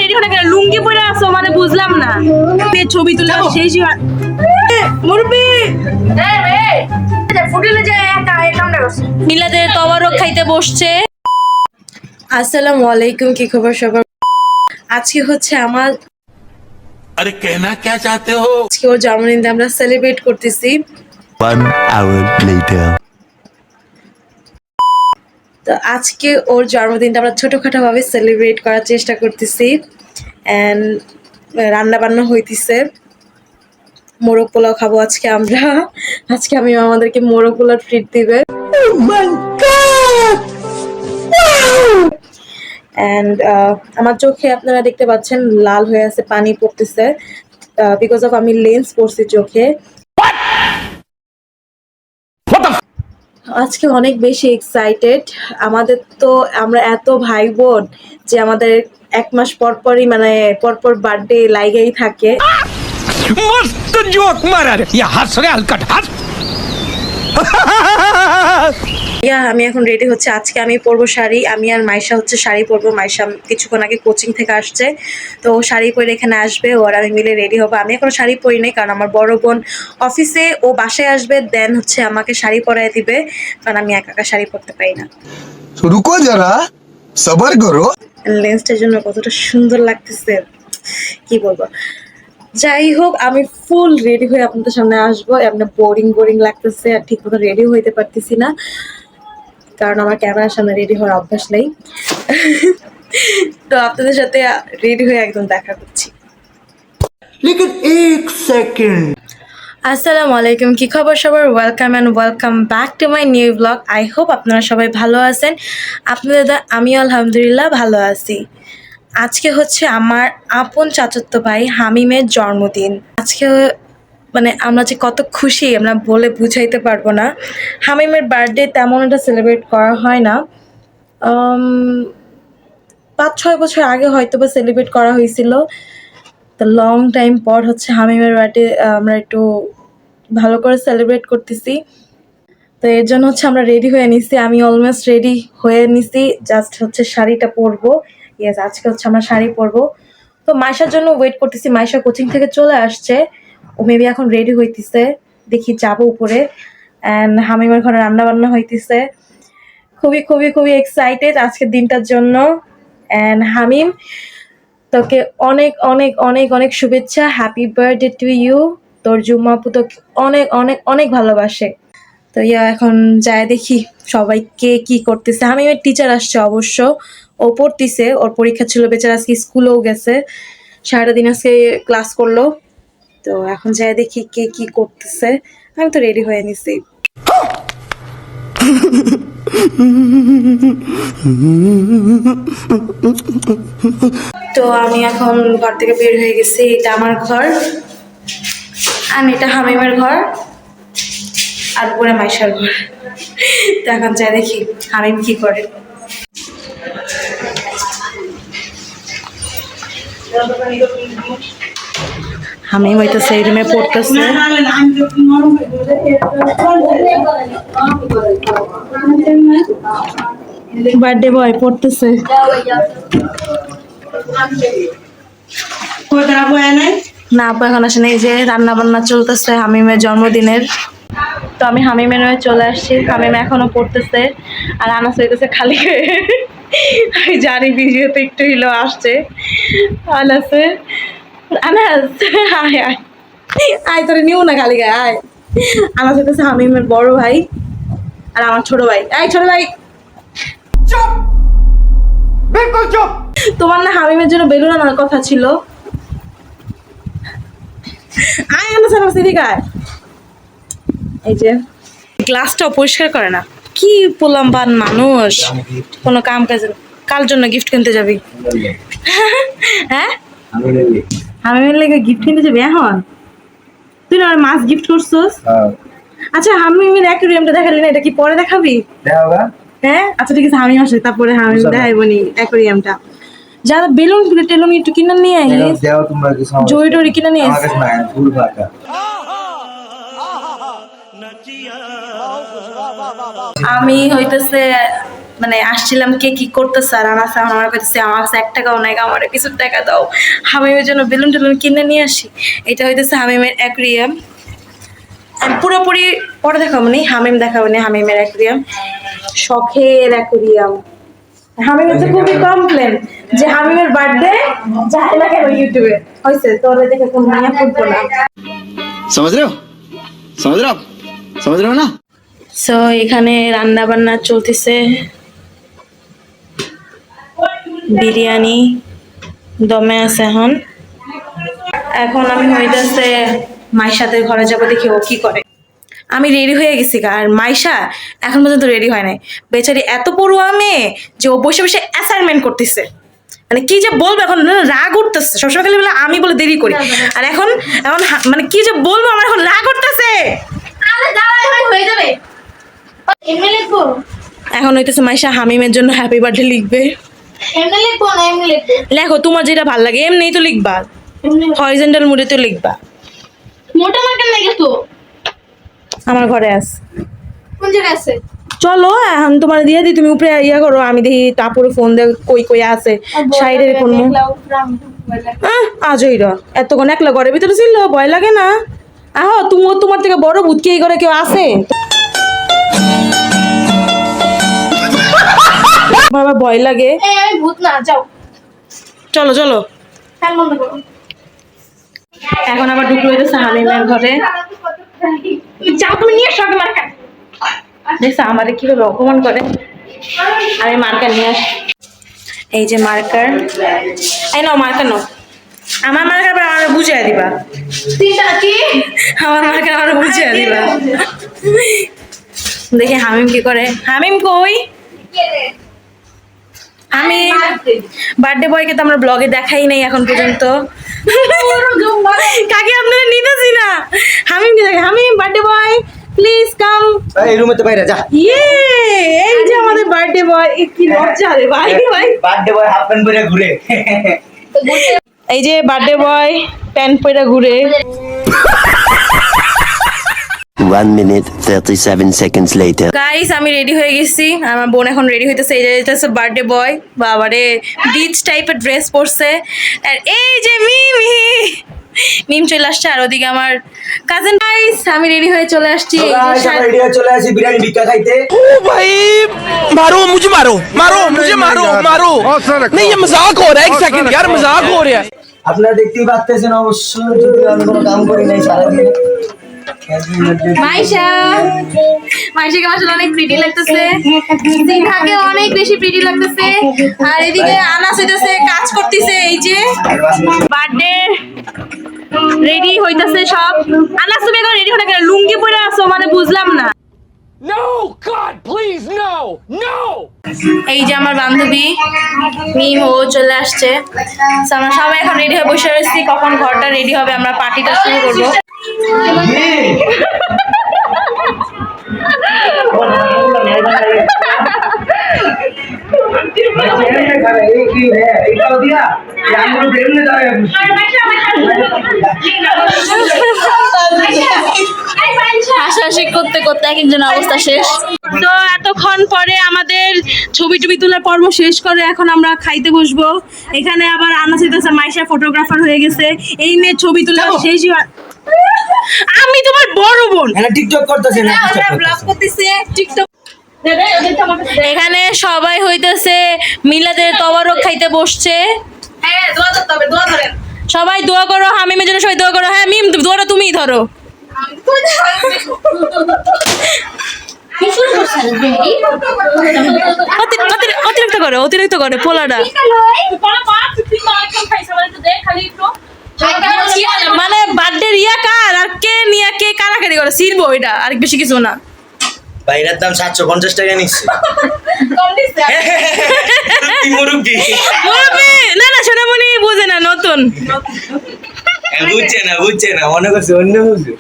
Ready হয়ে কেন লুঙ্গি পরে আসো মানে বুঝলাম না ছবি তুলে সেই মুরবি ফুটিলে যায় মিলাদের তবারক খাইতে বসছে। আসসালামু আলাইকুম, কি খবর সবার? আজকে হচ্ছে আমার अरे कहना क्या चाहते हो? আজকে ওর জন্মদিনটা আমরা সেলিব্রেট করতেছি। 1 hour later. তো আজকে ওর জন্মদিনটা আমরা ছোটখাটো ভাবে সেলিব্রেট করার চেষ্টা করতেছি এন্ড রান্না বান্না হইতেছে। মোরগ পোলাও খাবো আজকে আমরা। আজকে আমি আমাদেরকে মোরগ পোলাও ট্রিট দিবে। এন্ড আমার চোখে আপনারা দেখতে পাচ্ছেন লাল হয়ে আছে, পানি পড়তেছে বিকজ অফ আমি লেন্স পরছি চোখে। আজকে অনেক বেশি এক্সাইটেড। আমাদের তো আমরা এত ভাই বোন যে আমাদের এক মাস পর পরই মানে পরপর বার্থডে লাইগেই থাকে। मस्त जोक मारा रे ये हंस रे हलकट हंस আমি এখন রেডি হচ্ছে। আজকে আমি পরবো শাড়ি, আমি আর মাইশা হচ্ছে শাড়ি পরবো। মাইশা কিছুক্ষণ আগে কোচিং থেকে আসছে, তো ও শাড়ি পরে এখানে আসবে, ওর আমি মিলে রেডি হবো। আমি এখনো শাড়ি পরি নাই কারণ আমার বড় বোন অফিসে, ও বাসায় আসবে, দেন হচ্ছে আমাকে শাড়ি পরায় দিবে, কারণ আমি একা একা শাড়ি পরতে পারি না। रुको जरा सबर करो। লেন্সটার জন্য কতটা সুন্দর লাগতেছে কি বলবো। যাই হোক, আমি ফুল রেডি হয়ে আপনাদের সামনে আসবো। আপনার বোরিং বোরিং লাগতেছে আর ঠিক মতো রেডিও হইতে পারতেছি না কারণ আমার ক্যামেরার সামনে রেডি হওয়ার অভ্যাস নেই। তো আপনাদের সাথে রেডি হয়ে একদম দেখা করছি। लेकिन एक सेकंड আসসালামু আলাইকুম, কি খবর সবার? Welcome and welcome back to my new blog. I hope আপনারা সবাই ভালো আছেন। আপনাদের আমিও আলহামদুলিল্লাহ ভালো আছি। আজকে হচ্ছে আমার আপন চাচাতো ভাই হামিমের জন্মদিন। আজকে মানে আমরা যে কত খুশি আমরা বলে বুঝাইতে পারবো না। হামিমের বার্থডে তেমন একটা সেলিব্রেট করা হয় না। 5-6 বছর আগে হয়তো বা সেলিব্রেট করা হয়েছিল। তো লং টাইম পর হচ্ছে হামিমের বার্থডে আমরা একটু ভালো করে সেলিব্রেট করতেছি। তো এর জন্য হচ্ছে আমরা রেডি হয়ে নিছি। আমি অলমোস্ট রেডি হয়ে নিছি, জাস্ট হচ্ছে শাড়িটা পরবো। ইয়েস, আজকে হচ্ছে আমরা শাড়ি পরবো। তো মাইশার জন্য ওয়েট করতেছি। মাইশা কোচিং থেকে চলে আসছে, ও মেবি এখন রেডি হইতেছে, দেখি যাবো উপরে। অ্যান্ড হামিমের ঘরে রান্না বান্না হইতেছে। খুবই খুবই খুবই এক্সাইটেড আজকের দিনটার জন্য। অ্যান্ড হামিম, তোকে অনেক অনেক অনেক অনেক শুভেচ্ছা। Happy birthday to you. তোর জুম্মা আপু তোকে অনেক অনেক অনেক ভালোবাসে। তো এখন যায় দেখি সবাই কে কি করতেছে। হামিমের টিচার আসছে অবশ্য, ও পড়তিছে, ওর পরীক্ষা ছিল, বেচারা আজকে স্কুলেও গেছে, সারাটা দিন আজকে ক্লাস করলো। তো এখন যায় দেখি কে কি করতেছে। আমি তো রেডি হয়ে নিছি। তো আমি এখন ঘর থেকে বের হয়ে গেছি। এটা আমার ঘর আর এটা হামিমের ঘর আর উপরে মাইশার ঘর। তো এখন যাই দেখি হামিম কি করে। হামিম হয়তো সেই রুমে পড়তেছে। বার্থডে বয় পড়তেছে। না আপু এখন আসে নেই, যে রান্না বান্না চলতেছে হামিমের জন্মদিনের। তো আমি হামিমের হয়ে চলে আসছি। হামিম এখনো পড়তেছে আর আনাস হইতেছে খালি হয়ে। আমি জানি ভিডিওতে একটু হিলো আসছে। আনাসে আনাস আয় আয় আয়, তোরে নিও না খালি গায়ে আয়। আনাস হইতেছে হামিমের বড় ভাই আর আমার ছোট ভাই। এই ছোট ভাই চুপ, বিলকুল চুপ। তোমার না হামিমের জন্য বেলুন আনার কথা ছিল। আয় আনাস আনাস এদিকে আয়। এই যে গ্লাসটাও পরিষ্কার করে না, কি পোলাম্বান মানুষ, কোনো কাম কাজে। কার জন্য গিফট কিনতে যাবি? হ্যাঁ, হামিমের লেগে গিফট কিনতে যাবি এখন? তুই না মাছ গিফট করছস? আচ্ছা হামিমের অ্যাকোয়ারিয়ামটা দেখালি না, এটা কি পরে দেখাবি? হ্যাঁ আচ্ছা ঠিক আছে, হামিম আসে তারপরে হামিম দেখাইবনি অ্যাকোয়ারিয়ামটা। যা বেলুন টেলুন একটু কিনে নিয়ে আইস, জড়ি টড়ি কিনে নিয়ে আইস। আমি হইতেছে মানে আসছিলাম কে কি করতেছে আর আনাস এখন আমার কাছে আমার কাছে 1 টাকাও নাই, আমার কিছু টাকা দাও, হামিমের জন্য বেলুন টেলুন কিনে নিয়ে আসি। এটা হইতেছে হামিমের অ্যাকুরিয়াম। আমি পুরোপুরি পরে দেখাবো নি, হামিম দেখাবো নি হামিমের অ্যাকুরিয়াম, শখের অ্যাকুরিয়াম। হামিম হচ্ছে খুবই কমপ্লেন যে হামিমের বার্থডে যায় না কেন ইউটিউবে, হয়েছে তোরে দেখে কোন মায়া পড়বো না। समझ रहे हो समझ रहे हो आप समझ रहे हो ना। সো এখানে রান্না বান্না চলতেছে, বিরিয়ানি দমে আছে। এখন এখন আমি হইতেছে মাইশাদের ঘরে যাবো, দেখি ও কি করে। আমি রেডি হয়ে গেছি আর মাইশা এখন পর্যন্ত রেডি হয় নাই। বেচারি এত পড়ুয়া মেয়ে যে ও বসে বসে অ্যাসাইনমেন্ট করতেছে, মানে কি যে বলবো, এখন না রাগ উঠতেছে। সবসময় খালি বলে আমি বলে দেরি করি, আর এখন এখন মানে কি যে বলবো, আমার এখন রাগ উঠতেছে। আরে দাঁড়াও, হয়ে যাবে। এমনি লিখবো, এখন হইতেছে মাইশা হামিমের জন্য হ্যাপি বার্থডে লিখবে। এমনি লিখবো না এমনি লিখবো? লেখো, তোমার যেটা ভালো লাগে, এমনিই তো লিখবা, হরিজন্টাল মুডে তো লিখবা। মোটা মার্কেট নাই তো? আমার ঘরে আস, কোন জায়গায় আছে? চলো এখন তোমার দিয়ে দিই, তুমি উপরে ইয়া করো, আমি দেখি তারপরে ফোন দে কই কই আছে সাইডের কোন। আজই র এতক্ষণ একলা ঘরের ভিতরে ছিল, ভয় লাগে না? আহো, তুমি তোমার থেকে বড় ভূত কি এই ঘরে কেউ আছে? বাবা ভয় লাগে। এই আমি ভূত না, যাও চলো চলো, ফ্যান বন্ধ করো। এখন আবার ঢুকে হইতেছে হামিমের ঘরে। যাও তুমি নিয়ে এসো আগে মার্কেট। দেখছো আমারে কিভাবে অপমান করে। আমি মার্কার নিয়ে আসি, এই যে মার্কার, এই নাও মার্কার নাও। আমার মার্কার আমার বুঝিয়ে দিবা, তিনটা কি? আমার মার্কার আমার বুঝিয়ে দিবা। দেখি হামিম কি করে। হামিম কই? আমি বার্থডে বয়কে তো আমরা ব্লগে দেখাই নাই এখন পর্যন্ত। কাকে আপনারা নিতেছি না। হামিম কি দেখে, হামিম বার্থডে বয় প্লিজ কাম। এই রুমে তো বাইরে যা। ইয়ে, এই যে আমাদের বার্থডে বয়, কি লজ্জা রে ভাই ভাই। বার্থডে বয় হাফ প্যান্ট পরে ঘুরে। এই যে বার্থডে বয় প্যান্ট পরে ঘুরে। 1 minute 37 seconds later. গাইস আমি রেডি হয়ে গেছি, আমার বোন এখন রেডি হইতেছে। এই যে এটা হচ্ছে বার্থডে বয়, বাবারে বিচ টাইপের ড্রেস পরছে। আর এই যে মিমি, মিম চলে আসছে। আর ওদিকে আমার কাজিন। গাইস আমি রেডি হয়ে চলে আসছি। এই যে শাড়ি- রেডি হয়ে চলে আসি বিরিয়ানি ভিক্ষা খাইতে। भाई मारो मुझे, मारो मारो मुझे, मारो मारो। नहीं ये मजाक हो रहा है, 1 सेकंड यार, मजाक हो रहा है। আপনারা দেখতেই পাচ্ছেন অবশ্য, যদি আমি কোনো কাম করি নাই সারাদিন। মাইশা, মাইশাকে মাশাআল্লাহ অনেক প্রিটি লাগতেছে, সিনহাকে অনেক বেশি প্রিটি লাগতেছে। আর এদিকে আনাস হইতেছে কাজ করতেছে। এই যে বার্থডে রেডি হইতাছে সব। আনাস তুমি এখন রেডি হয়ে গেলে লুঙ্গি পরে আছো, মানে বুঝলাম না। No, God, please, no, no. এই যে আমার বান্ধবী মিম, ও চলে আসছে। So, আমরা সবাই এখন রেডি হয়ে বসে রয়েছি, কখন ঘরটা রেডি হবে আমরা পার্টিটা শুরু করবো। হাসাহাসি করতে করতে এক একজন অবস্থা শেষ। তো এতক্ষণ পরে আমাদের ছবি টবি তোলার পর্ব শেষ করে এখন আমরা খাইতে বসবো। এখানে আবার আনাস হইতেছে, মাইশা ফটোগ্রাফার হয়ে গেছে। এই মেয়ে ছবি তোলা শেষই হয়। আমি তোমার বড় বোন, এখানে টিকটক করতেছে না, আমরা ব্লগ করতেছে টিকটক। এখানে সবাই হইতেছে মিলাদের তবারক খাইতে বসছে। হ্যাঁ দোয়া করতে হবে, দোয়া করেন। সবাই দোয়া করো, হামিমের জন্য সবাই দোয়া করো। হ্যাঁ মিম, দোয়াটা তুমিই ধরো। কি শুরু করছেন বেবি? অতিরিক্ত করে, অতিরিক্ত করে পোলাটা। মানে বার্থডে রিয়া কার আর কে নিয়ে কে কারাকারি করে ছিড়বো, এটা আর বেশি কিছু না। বাইরের দাম 750 টাকা নিচ্ছে। মুরব্বি মুরব্বি, না না সোনামণি বুঝে না, নতুন বুঝছে না মনে করছে অন্য বুঝে।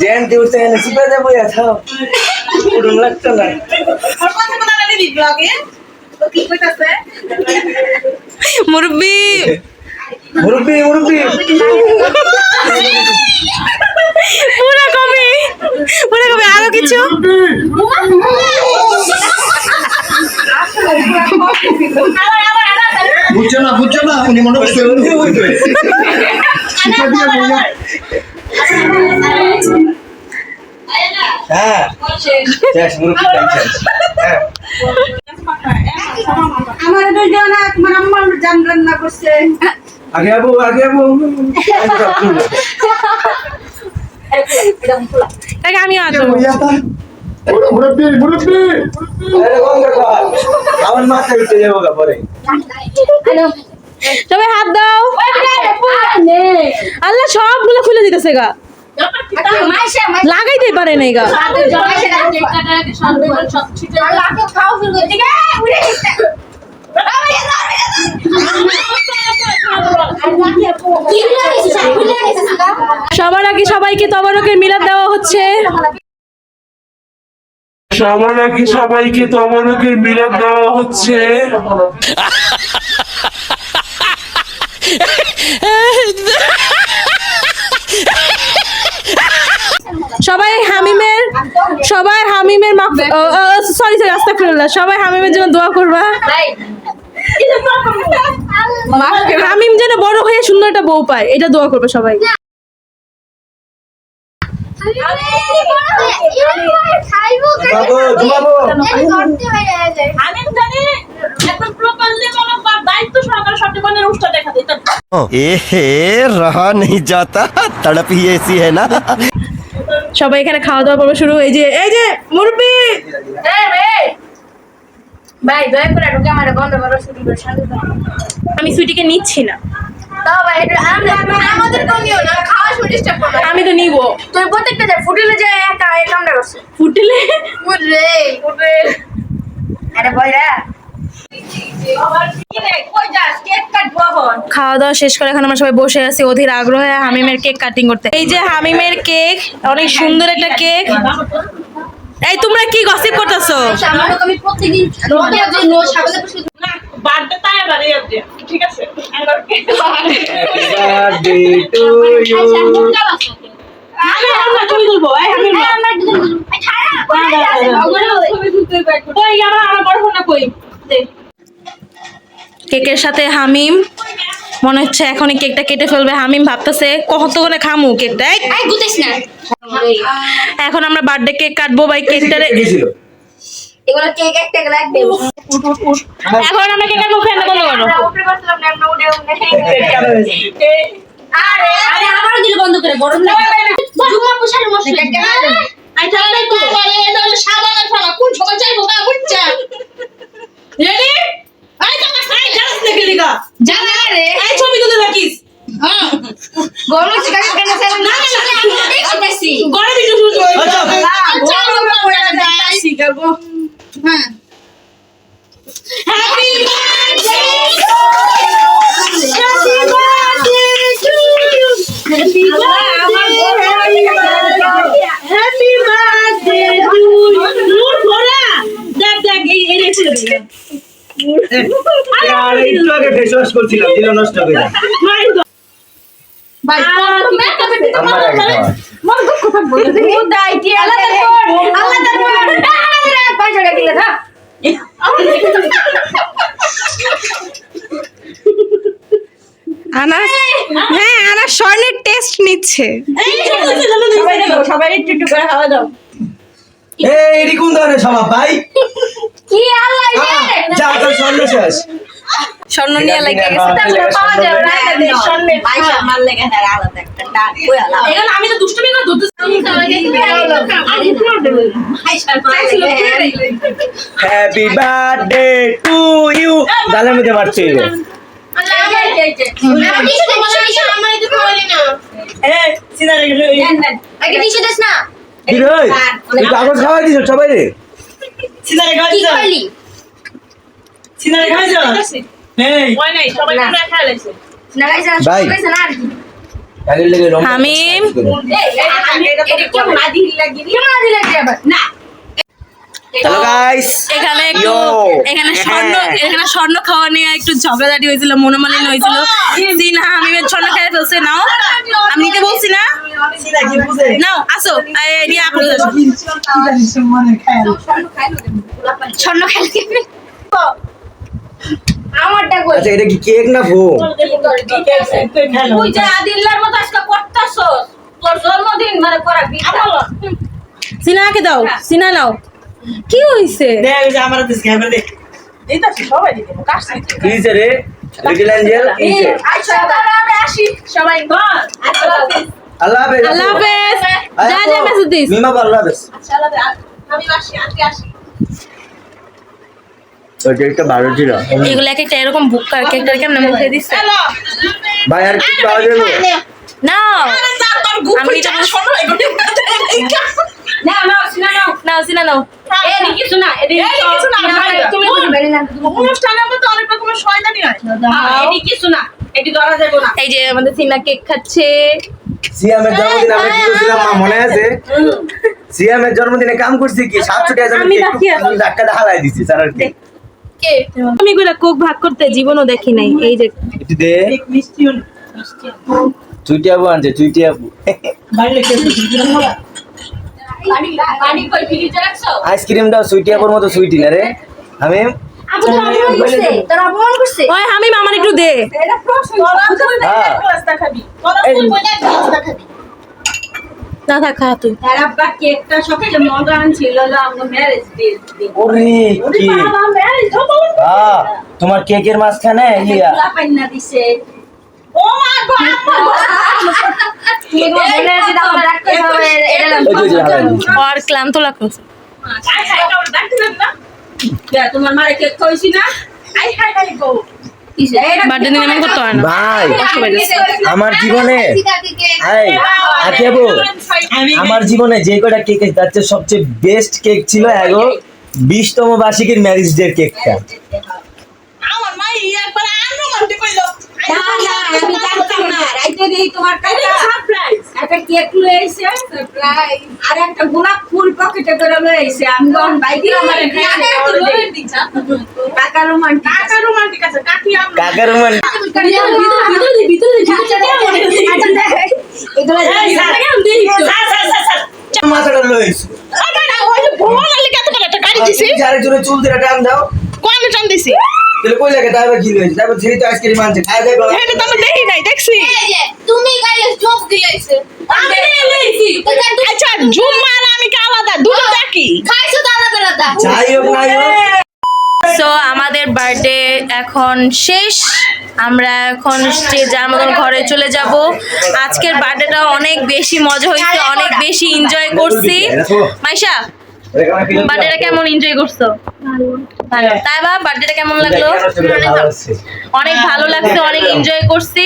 জেন্টি উঠতে গেলে চিপে যাবো খাও, পুরুন লাগতো না। মুরব্বি মুরব্বি মুরব্বি পুরা কবি মনে করবে আরো কিছু। বুঝছো না উনি মনে করছে হ্যাঁ শেষ মুরগি আমার দুইজন তোমার আম্মা জানলেন না করছে আগে আবু আমিও আসবো। আমার মাথায় উঠে যাবো পরে সবাই হাত দাও। আল্লাহ সবগুলো খুলে দিতেছে গা, লাগাইতে পারে নাই গা। সবার আগে সবাইকে তবারকের মিলাদ দেওয়া হচ্ছে। সবার আগে সবাইকে তবরকের মিলাদ দেওয়া হচ্ছে। সবাই হামিমের সরি আস্তাগফিরুল্লাহ, সবাই হামিমের জন্য দোয়া করবা। হামিম যেন বড় হয়ে সুন্দর একটা বউ পায়, এটা দোয়া করবে সবাই। रहा नहीं जाता तड़प ही ऐसी है ना। সবাই এখানে খাওয়া দাওয়া করবে শুরু। এই যে মুরব্বি, ভাই দয়া করে একটু ক্যামেরা বন্ধ করো, শুরু করে শান্ত থাকো। আমি সুইটিকে নিচ্ছি না। তাও ভাই এটা আমাদের কোনিও না, খাওয়া শুরু ডিস্টার্ব করো। আমি তো নিব। তুই প্রত্যেকটা যায় ফুটিলে যায় একা এই কামটা করছে। ফুটলে ফুটরে আরে বয়রা খাওয়া দাওয়া শেষ করে এখন আমরা সবাই বসে আছি অধীর আগ্রহে হামিমের কেক কাটিং করতে। এই যে হামিমের কেক, অনেক সুন্দর একটা কেক। এই তোমরা কি গসিপ করতেছো? আমি প্রত্যেকদিন রোদের জন্য সকালে বসে বার্থডে তাই আবার এই আছে ঠিক আছে বার্থডে টু ইউ আমরা ছবি তুলবো এই আমি আমার দুজন কই আমার বড় ফোনটা কই দে কেকের সাথে হামিম মনে হচ্ছে এখনই কেকটা কেটে ফেলবে। হামিম ভাবতেছে কতক্ষণে খামু কেকটা। আই গুতেছ না এখন আমরা বার্থডে কেক কাটবো। ভাই কেকটারে এগুলো কেক একটা লাগবে। এখন আমরা কেক কাটবো। ফ্যান বন্ধ করো। উপরে বসলাম না আমরা উড়ে আরে আরে আবার দিল বন্ধ করে গরম লাগে জুমা পোশার মশলা আই তাহলে তো এটা হলো সাবানের ফলা কোন সময় চাইবো গা বুঝছা রেডি আই তোমার সাই জানাস দেখে লিগা জানা রে এই ছবি তুলে রাখিস হ্যাঁ গরম চিকা কেন স্যার না না আমি দেখতেছি গড়ে ভিডিও শুরু আচ্ছা চলো পড়ে যাচ্ছি করব হ্যাঁ happy birthday happy birthday to you happy happy birthday to Noor ফোড়া দেখ দেখ এই রেখে দে আর একটু আগে ফেস ওয়াশ করছিলাম দিল নষ্ট করে ভাই তুমি একটা বেটি তো আমার আগে খাওয়া। মন দুঃখ থাকবো ও দাইটি আল্লাহ তাআলা আমাদের এক পয়সা দিলে না আনাস, হ্যাঁ আনাস স্বর্ণের টেস্ট নিচ্ছে। সবাই একটু একটু করে খাওয়া দাও এই এডি কোন ধরনের স্বভাব ভাই কি আল্লাহ যা তোর স্বর্ণ শেষ স্বর্ণ নিয়ে লাগে গেছে। তারপরে পাওয়া যাবে না স্বর্ণের পয়সা আমার লেগে তার আলাদা একটা টান কই আলাদা এখন আমি তো দুষ্টুমি করে দুধ হ্যাপি বার্থডে টু ইউ গালের মধ্যে মারছে কি রে তুই কাগজ খাওয়াই দিছ সবাই রে ওই নাই সবাই পুরো খেয়ে লেছে ভাই কাগজ লেগে রং হামিম হ্যালো গাইস এখানে একটু Yo. এখানে স্বর্ণ এখানে স্বর্ণ খাওয়া নিয়ে একটু ঝগড়াঝাটি হয়েছিল, মনোমালিন্য হয়েছিল। সিনা হামিমের স্বর্ণ খেয়ে ফেলছে। নাও, আমি নিতে বলছি না, নাও আসো, নিয়ে আপনি স্বর্ণ খেলতে আমারটা কই আচ্ছা এটা কি কেক না ফোম? তুই যে আদিল্লার মতো আজকে করতাছস, তোর জন্মদিন মানে করা বিটা। সিনাকে দাও, সিনা নাও। কি হয়েছে? কিছে রে লিটল অ্যাঞ্জেল কিছে? আচ্ছা আমি আসি সবাই ঘর। আল্লাহ হাফেজ। আল্লাহ হাফেজ। যা যা মেসেজ দিস। মিমা আল্লাহ হাফেজ। আচ্ছা আমি আসি, আজকে আসি। ওই কেকটা ভালো ছিল। এগুলো এক একটা এরকম বুক আর কেকটা কেমন মুখে দিচ্ছে। হ্যালো ভাই আর কি পাওয়া যাবে? নাও, তোর গুপি আমি চা এটা- শোনো এগুলো না না সিনা নাও নাও সিনা নাও। এদিকে কিছু না এদিকে কিছু না তুমি অনুষ্ঠানের মধ্যে অনেক রকমের শয়তানি হয় এদিকে কিছু না এটি ধরা যাবে না এই যে আমাদের সিনা কেক খাচ্ছে। সিয়ামের জন্মদিন আমরা কি করছিলাম মা মনে আছে? সিয়ামের জন্মদিনে কাম করছি কি 700 টাকা আমি বাকি আছি। ধাক্কা হালাই দিছি স্যার আর কি। আমি করে কোক ভাগ করতে জীবনও দেখি নাই। এই যে একটু দে। চুইটি আপু আনছে চুইটি আপু। বাড়ি কই ফ্রিজে রাখছো আইসক্রিমটা সুইটি আপুর মতো সুইটি না রে। আমি আপু তোর অপমান করছে, তোর অপমান করছে। ওই হামিম আমার একটু দে। এটা প্রশ্ন হ্যাঁ। ক্লাস দেখাবি তোরা এই- তুই বলে ক্লাস দেখাবি না থাক, খা তুই। তার আব্বা কেকটা সবচেয়ে মজা আনছিল আমরা ম্যারেজ ডে ওরে কি ম্যারেজ হতো তোমার কেকের মাঝখানে ইয়া গোলা পাইনা দিছে ও মা গো তুমি তো বলে দিতে আমরা রাখতে হবে এটা ওই যে হালাই দিছি। আর ক্লান্ত লাগছে। আই হাই কাউ ডাকছিলেন না যা তোমার মারে কেক খাইছি না I high high go birthday দিন এমন করতে হয় না। ভাই আমার জীবনে এই আকি আপু আমার জীবনে যে কটা কেক যাচ্ছে সবচেয়ে বেস্ট কেক ছিল এগো 20তম বার্ষিকীর ম্যারেজ ডে কেকটা। আমার মা একবার আনরোমান্টিক কইলো না না আমি জানতাম না রাইতে দেই তোমার কাছে সারপ্রাইজ একটা কেক লয়ে আইছে সারপ্রাইজ আর একটা গোলাপ ফুল পকেটে করে লয়ে আইছে আমি যখন বাইকে আমার কাকা তো লোয়ের দিছা কাকা রোমান্টিক কাকা রোমান্টিক আছে কাকি আমরা কাকার মান এগুলো মাথাটা লইছো ওই যে ভোলা লিখে তো একটা গাড়ি দিছি যারে জন্য চুল দিরা টান দাও কোন টান দিছি তাহলে কই লাগে তাইবা কি লইছে তারপর যেহেতু আইসক্রিম আনছে খাই দেখো এটা তো আমি দেখি নাই দেখছি তুমি গাইলে জব দিয়েছে আমি লইছি আচ্ছা জুম্মার আমি কি আলাদা দুটো দেখি খাইছো তো আলাদা আলাদা যাই হোক নাই হোক সো আমাদের বার্থডে এখন শেষ। আমরা এখন যার মতন ঘরে চলে যাব। আজকের বার্থডেটা অনেক বেশি মজা হয়েছে, অনেক বেশি এনজয় করছি। মাইশা, বার্থডেটা কেমন এনজয় করছো? ভালো। তাই বা বার্থডেটা কেমন লাগলো? অনেক ভালো লাগছে, অনেক এনজয় করছি।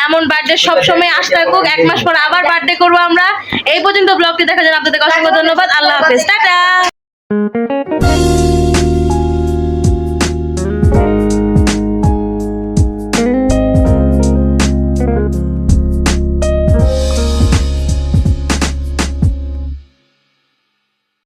এমন বার্থডে সবসময় আসতে থাকুক। 1 মাস পর আবার বার্থডে করবো আমরা। এই পর্যন্ত ব্লগটি দেখার জন্য আপনাদের অসংখ্য ধন্যবাদ। আল্লাহ হাফেজ, টাটা।